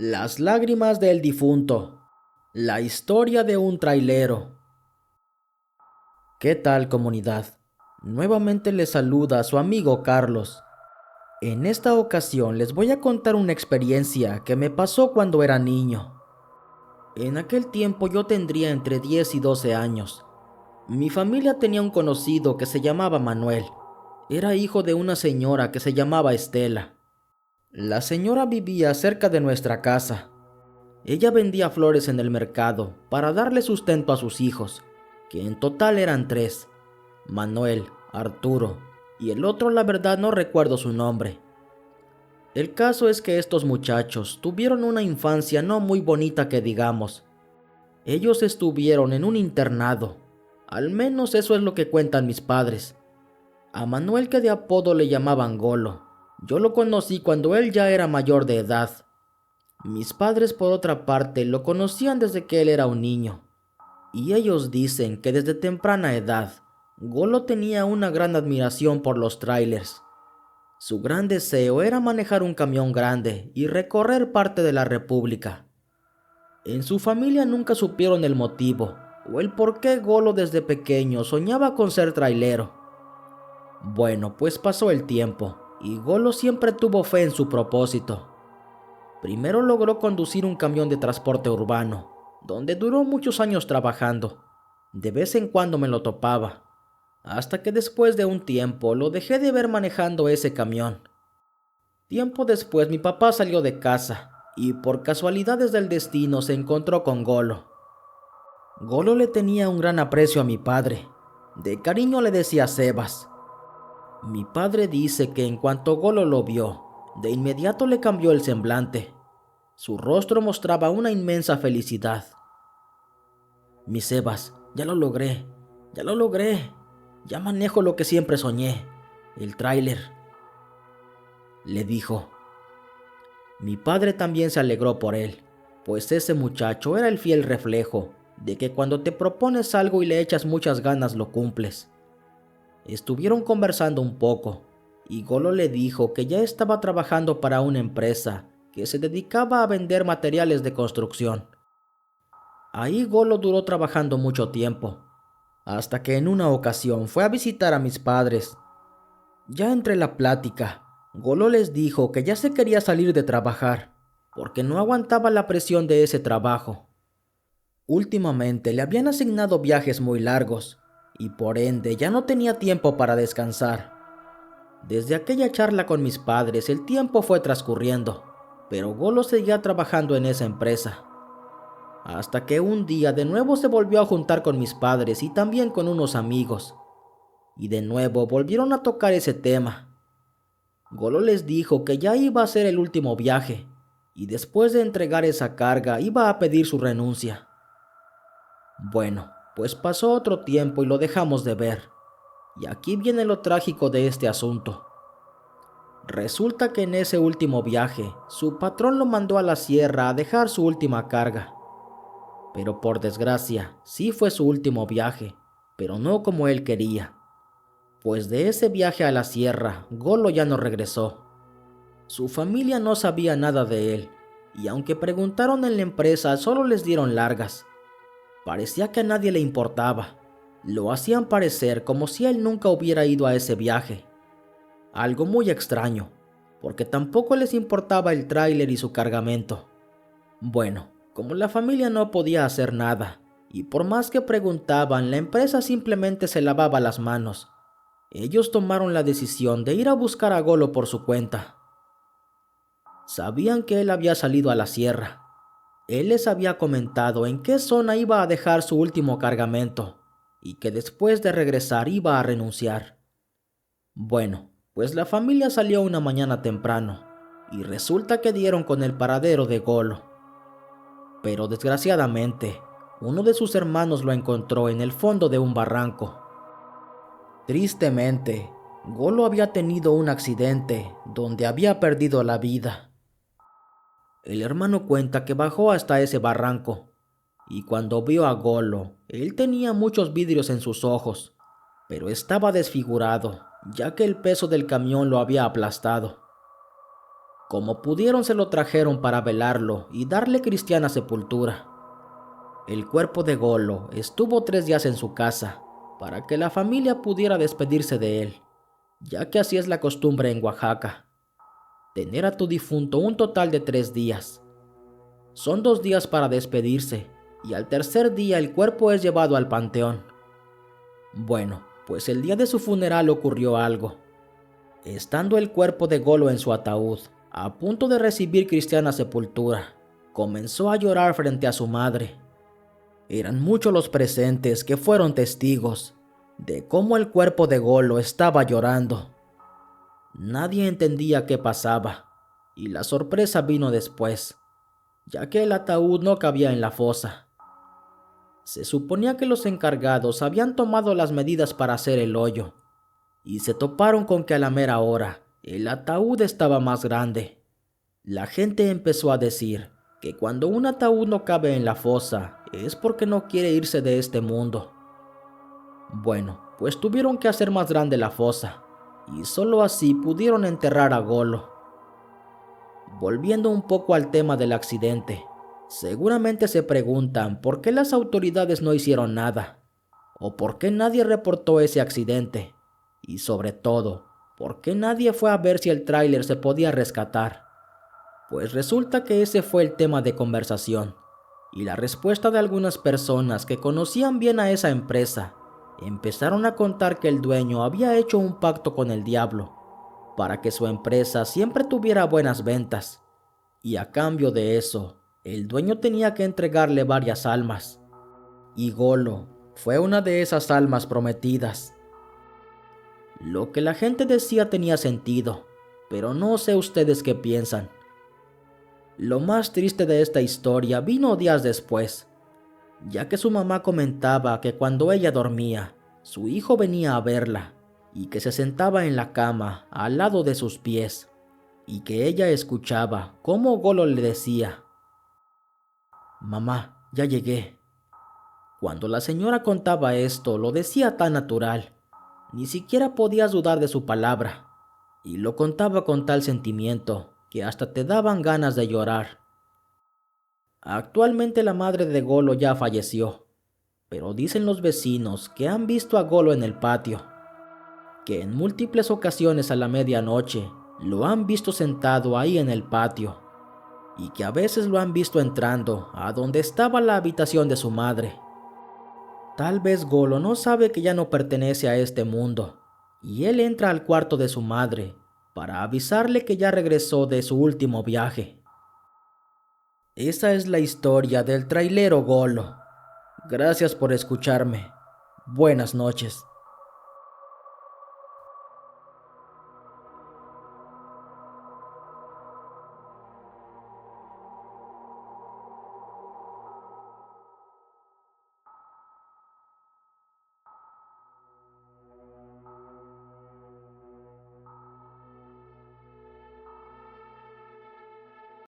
Las lágrimas del difunto. La historia de un trailero. ¿Qué tal, comunidad? Nuevamente les saluda a su amigo Carlos. En esta ocasión les voy a contar una experiencia que me pasó cuando era niño. En aquel tiempo yo tendría entre 10 y 12 años. Mi familia tenía un conocido que se llamaba Manuel. Era hijo de una señora que se llamaba Estela. La señora vivía cerca de nuestra casa. Ella vendía flores en el mercado para darle sustento a sus hijos, que en total eran tres: Manuel, Arturo y el otro, la verdad no recuerdo su nombre. El caso es que estos muchachos tuvieron una infancia no muy bonita que digamos. Ellos estuvieron en un internado, al menos eso es lo que cuentan mis padres. A Manuel, que de apodo le llamaban Golo, yo lo conocí cuando él ya era mayor de edad. Mis padres, por otra parte, lo conocían desde que él era un niño, y ellos dicen que desde temprana edad, Golo tenía una gran admiración por los trailers. Su gran deseo era manejar un camión grande y recorrer parte de la República. En su familia nunca supieron el motivo o el por qué Golo desde pequeño soñaba con ser trailero. Bueno, pues pasó el tiempo, y Golo siempre tuvo fe en su propósito. Primero logró conducir un camión de transporte urbano, donde duró muchos años trabajando. De vez en cuando me lo topaba, hasta que después de un tiempo lo dejé de ver manejando ese camión. Tiempo después mi papá salió de casa y por casualidades del destino se encontró con Golo. Golo le tenía un gran aprecio a mi padre. De cariño le decía Sebas. Mi padre dice que en cuanto Golo lo vio, de inmediato le cambió el semblante. Su rostro mostraba una inmensa felicidad. Mi Sebas, ya lo logré, ya lo logré. Ya manejo lo que siempre soñé, el tráiler, le dijo. Mi padre también se alegró por él, pues ese muchacho era el fiel reflejo de que cuando te propones algo y le echas muchas ganas lo cumples. Estuvieron conversando un poco, y Golo le dijo que ya estaba trabajando para una empresa que se dedicaba a vender materiales de construcción. Ahí Golo duró trabajando mucho tiempo, hasta que en una ocasión fue a visitar a mis padres. Ya entre la plática, Golo les dijo que ya se quería salir de trabajar, porque no aguantaba la presión de ese trabajo. Últimamente le habían asignado viajes muy largos, y por ende ya no tenía tiempo para descansar. Desde aquella charla con mis padres el tiempo fue transcurriendo, pero Golo seguía trabajando en esa empresa. Hasta que un día de nuevo se volvió a juntar con mis padres y también con unos amigos. Y de nuevo volvieron a tocar ese tema. Golo les dijo que ya iba a ser el último viaje, y después de entregar esa carga iba a pedir su renuncia. Bueno, pues pasó otro tiempo y lo dejamos de ver. Y aquí viene lo trágico de este asunto. Resulta que en ese último viaje, su patrón lo mandó a la sierra a dejar su última carga. Pero por desgracia, sí fue su último viaje, pero no como él quería. Pues de ese viaje a la sierra, Golo ya no regresó. Su familia no sabía nada de él, y aunque preguntaron en la empresa, solo les dieron largas. Parecía que a nadie le importaba. Lo hacían parecer como si él nunca hubiera ido a ese viaje. Algo muy extraño, porque tampoco les importaba el tráiler y su cargamento. Bueno, como la familia no podía hacer nada, y por más que preguntaban, la empresa simplemente se lavaba las manos. Ellos tomaron la decisión de ir a buscar a Golo por su cuenta. Sabían que él había salido a la sierra. Él les había comentado en qué zona iba a dejar su último cargamento, y que después de regresar iba a renunciar. Bueno, pues la familia salió una mañana temprano, y resulta que dieron con el paradero de Golo. Pero desgraciadamente, uno de sus hermanos lo encontró en el fondo de un barranco. Tristemente, Golo había tenido un accidente donde había perdido la vida. El hermano cuenta que bajó hasta ese barranco, y cuando vio a Golo, él tenía muchos vidrios en sus ojos, pero estaba desfigurado, ya que el peso del camión lo había aplastado. Como pudieron se lo trajeron para velarlo y darle cristiana sepultura. El cuerpo de Golo estuvo 3 días en su casa para que la familia pudiera despedirse de él, ya que así es la costumbre en Oaxaca, tener a tu difunto un total de 3 días. Son 2 días para despedirse y al tercer día el cuerpo es llevado al panteón. Bueno, pues el día de su funeral ocurrió algo. Estando el cuerpo de Golo en su ataúd, a punto de recibir cristiana sepultura, comenzó a llorar frente a su madre. Eran muchos los presentes que fueron testigos de cómo el cuerpo de Golo estaba llorando. Nadie entendía qué pasaba, y la sorpresa vino después, ya que el ataúd no cabía en la fosa. Se suponía que los encargados habían tomado las medidas para hacer el hoyo, y se toparon con que a la mera hora el ataúd estaba más grande. La gente empezó a decir que cuando un ataúd no cabe en la fosa es porque no quiere irse de este mundo. Bueno, pues tuvieron que hacer más grande la fosa, y solo así pudieron enterrar a Golo. Volviendo un poco al tema del accidente, seguramente se preguntan por qué las autoridades no hicieron nada, o por qué nadie reportó ese accidente, y sobre todo, por qué nadie fue a ver si el tráiler se podía rescatar. Pues resulta que ese fue el tema de conversación, y la respuesta de algunas personas que conocían bien a esa empresa empezaron a contar que el dueño había hecho un pacto con el diablo para que su empresa siempre tuviera buenas ventas, y a cambio de eso, el dueño tenía que entregarle varias almas, y Golo fue una de esas almas prometidas. Lo que la gente decía tenía sentido, pero no sé ustedes qué piensan. Lo más triste de esta historia vino días después, ya que su mamá comentaba que cuando ella dormía, su hijo venía a verla y que se sentaba en la cama al lado de sus pies, y que ella escuchaba cómo Golo le decía: «Mamá, ya llegué». Cuando la señora contaba esto, lo decía tan natural, ni siquiera podías dudar de su palabra, y lo contaba con tal sentimiento que hasta te daban ganas de llorar. Actualmente la madre de Golo ya falleció, pero dicen los vecinos que han visto a Golo en el patio, que en múltiples ocasiones a la medianoche lo han visto sentado ahí en el patio, y que a veces lo han visto entrando a donde estaba la habitación de su madre. Tal vez Golo no sabe que ya no pertenece a este mundo, y él entra al cuarto de su madre para avisarle que ya regresó de su último viaje. Esa es la historia del trailero Golo. Gracias por escucharme. Buenas noches.